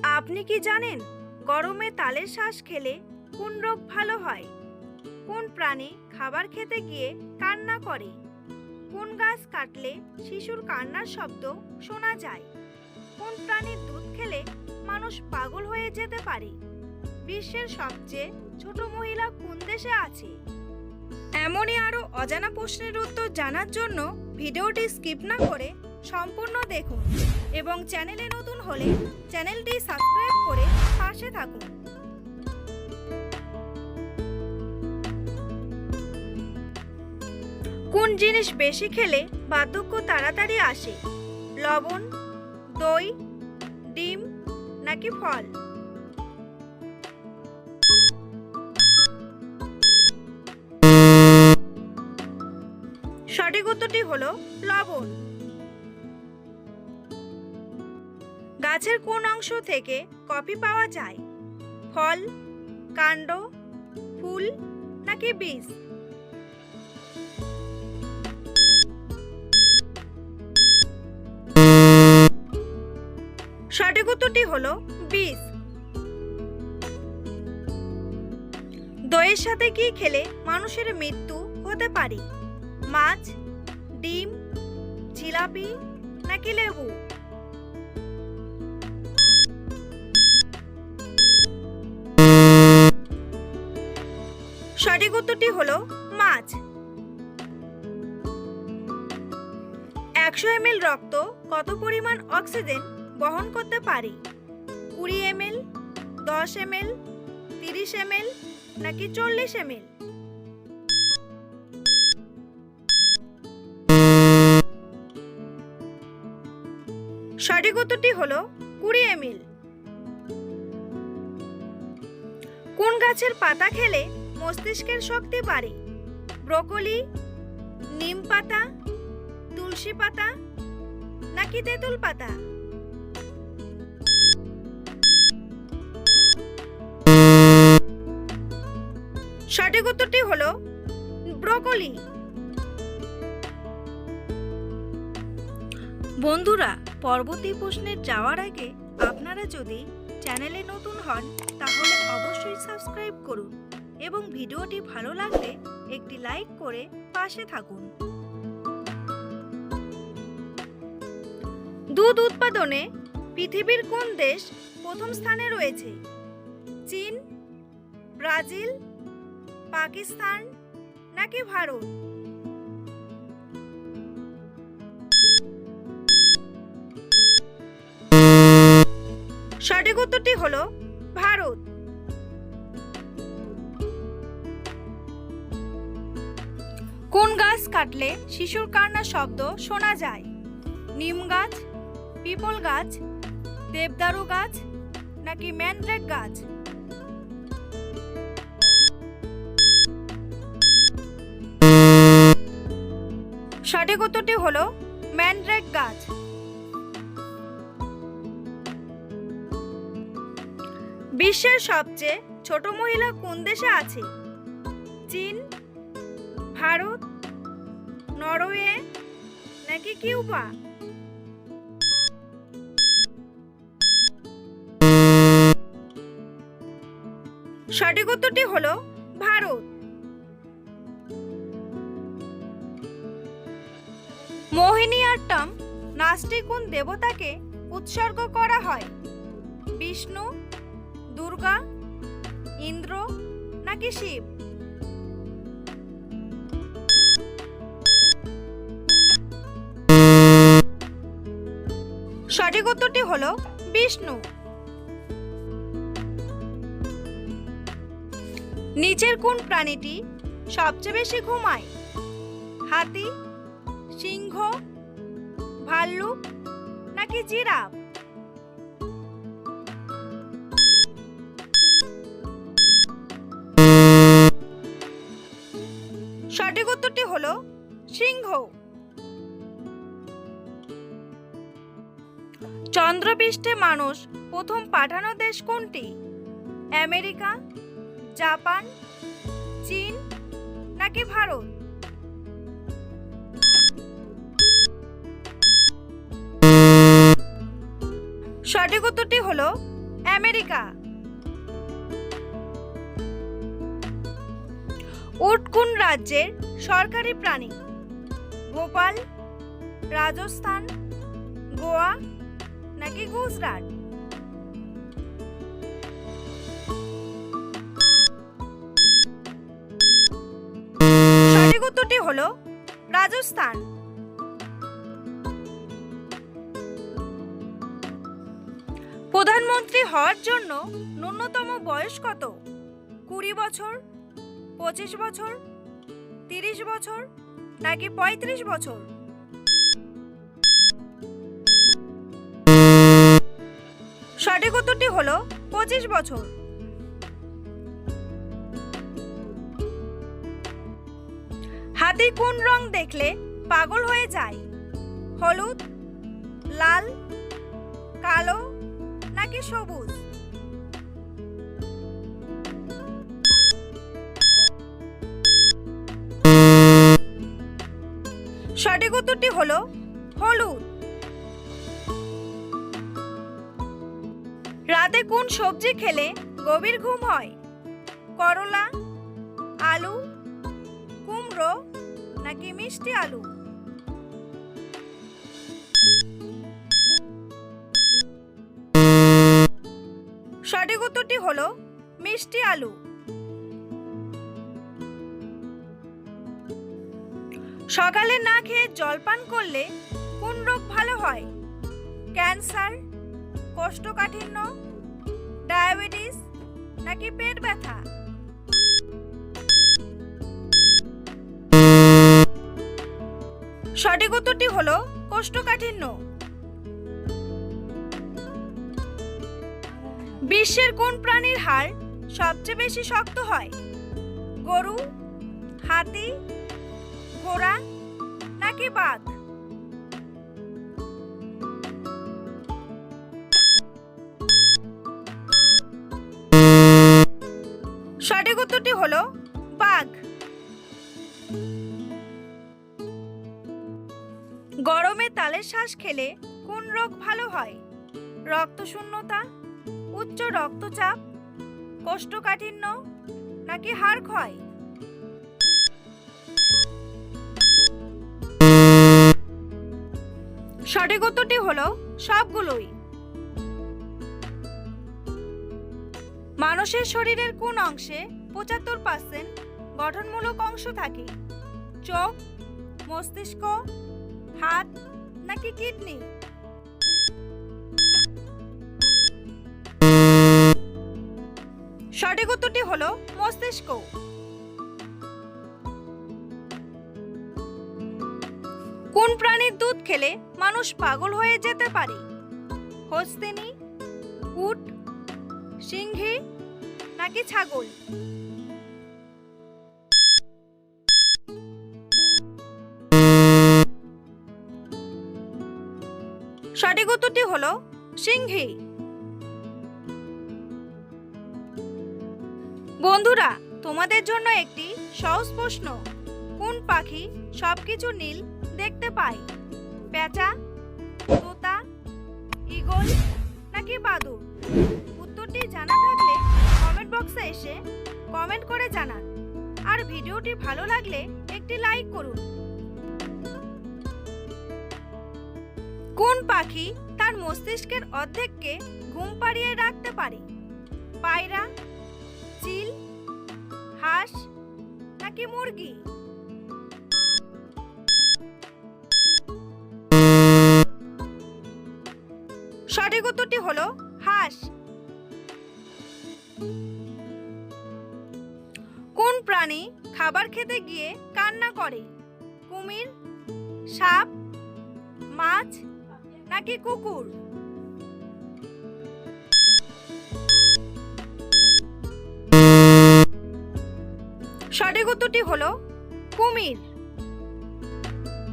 আপনি কি জানেন গরমে তালের শ্বাস খেলে কোন রোগ ভালো হয়? কোন প্রাণী খাবার খেতে গিয়ে কান্না করে? কোন গাছ কাটলে শিশুর কান্নার শব্দ শোনা যায়? কোন প্রাণীর দুধ খেলে মানুষ পাগল হয়ে যেতে পারে? বিশ্বের সবচেয়ে ছোট মহিলা কোন দেশে আছে? এমনই আরও অজানা প্রশ্নের উত্তর জানার জন্য ভিডিওটি স্কিপ না করে সম্পূর্ণ দেখুন এবং চ্যানেলে নতুন হলে চ্যানেলটি সাবস্ক্রাইব করে পাশে থাকুন। কোন জিনিস বেশি খেলে বার্ধক্য তাড়াতাড়ি আসে? লবণ, দই, ডিম নাকি ফল? সঠিক উত্তরটি হলো লবণ। গাছের কোন অংশ থেকে কফি পাওয়া যায়? ফল, কাণ্ড, ফুল নাকি বীজ? সঠিক উত্তরটি হলো বীজ। দইয়ের সাথে কি খেলে মানুষের মৃত্যু হতে পারে? মাছ, ডিম, জিলাপি নাকি লেবু? সঠিক উত্তরটি হলো মাছ। 100 ml রক্ত কত পরিমাণ অক্সিজেন বহন করতে পারে? 20 ml, 10 ml, 30 ml নাকি 40 ml? সঠিক উত্তরটি হলো 20 ml। কোন গাছের পাতা খেলে মস্তিষ্কের শক্তি বাড়ে? ব্রোকলি, নিম পাতা, তুলসী পাতা নাকি তেঁতুল পাতা? সঠিক উত্তরটি হলো ব্রোকলি। বন্ধুরা, পরবর্তী প্রশ্নে যাওয়ার আগে আপনারা যদি চ্যানেলে নতুন হন তাহলে অবশ্যই সাবস্ক্রাইব করুন এবং ভিডিওটি ভালো লাগলে একটি লাইক করে পাশে থাকুন। দুধ উৎপাদনে পৃথিবীর কোন দেশ প্রথম স্থানে রয়েছে? চীন, ব্রাজিল, পাকিস্তান নাকি ভারত? সঠিক উত্তরটি হলো ভারত। কোন গাছ কাটলে শিশুর কান্নার শব্দ শোনা যায়? নিম গাছ, পিপল গাছ, দেবদারু গাছ নাকি ম্যানড্রেক গাছ? সঠিক উত্তরটি হলো ম্যানড্রেক গাছ। বিশ্বের সবচেয়ে ছোট মহিলা কোন দেশে আছে? চীন, ভারত, নরওয়ে নাকি কিউবা? সঠিক উত্তরটি হলো ভারত। মোহিনীয়াট্টম নাচটি কোন দেবতাকে উৎসর্গ করা হয়? বিষ্ণু, দুর্গা, ইন্দ্র নাকি শিব? সঠিক উত্তরটি হলো বিষ্ণু। নিচের কোন প্রাণীটি সবচেয়ে বেশি ঘুমায়? হাতি, সিংহ, ভাল্লুক নাকি জিরাফ? সঠিক উত্তরটি হলো সিংহ। চন্দ্রপৃষ্ঠে মানুষ প্রথম পাঠানো দেশ কোনটি? আমেরিকা, জাপান, চীন নাকি ভারত? সঠিক উত্তরটি হলো আমেরিকা। উট কোন রাজ্যের সরকারি প্রাণী? ভোপাল, রাজস্থান, গোয়া নাকি গুজরাট? সঠিক উত্তরটি হলো রাজস্থান। প্রধানমন্ত্রী হওয়ার জন্য ন্যূনতম বয়স কত? 20 বছর, 25 বছর, 30 বছর নাকি 35 বছর? সঠিক উত্তরটি হলো 25 বছর। হাতি কোন রং দেখলে পাগল হয়ে যায়? হলুদ, লাল, কালো নাকি সবুজ? সঠিক উত্তরটি হলো হলুদ। রাতে কোন সবজি খেলে গভীর ঘুম হয়? করলা, আলু, কুমড়ো নাকি মিষ্টি আলু? সঠিক উত্তরটি হলো মিষ্টি আলু। সকালে না খেয়ে জলপান করলে কোন রোগ ভালো হয়? ক্যান্সার, কোষ্ঠকাঠিন্য, ডায়াবেটিস নাকি পেট ব্যথা? সঠিক উত্তরটি হলো কোষ্ঠকাঠিন্য। বিশ্বের কোন প্রাণীর হাড় সবচেয়ে বেশি শক্ত হয়? গরু, হাতি, ঘোড়া নাকি বাঘ? সঠিক উত্তরটি হলো বাঘ। গরমে তালের শ্বাস খেলে কোন রোগ ভালো হয়? রক্তশূন্যতা, উচ্চ রক্তচাপ, কোষ্ঠকাঠিন্য নাকি হাড় ক্ষয়? সঠিক উত্তরটি হলো সবগুলোই। মানুষের শরীরের কোন অংশে 75% গঠনমূলক অংশ থাকে? চোখ, মস্তিষ্ক, হাত নাকি কিডনি? সঠিক উত্তরটি হলো মস্তিষ্ক। কোন প্রাণীর দুধ খেলে মানুষ পাগল হয়ে যেতে পারে? হস্তিনী, উট, সিংহী নাকি ছাগল? সঠিক উত্তরটি হলো সিংহী। বন্ধুরা, তোমাদের জন্য একটি সহজ প্রশ্ন। কোন পাখি সবকিছু নীল দেখতে পায়? পেঁচা, তোতা, ঈগল নাকি বাদুড়? উত্তরটি জানা থাকলে কমেন্ট বক্সে এসে কমেন্ট করে জানান। আর ভিডিওটি ভালো লাগলে একটি লাইক করুন। কোন পাখি তার মস্তিষ্কের অর্ধেককে ঘুম পাড়িয়ে রাখতে পারে? পায়রা, চিল, হাঁস নাকি মুরগি? সঠিক উত্তরটি হলো হাঁস। কোন প্রাণী খাবার খেতে গিয়ে কান্না করে? কুমির, সাপ, মাছ নাকি কুকুর? সঠিক উত্তরটি হলো কুমির।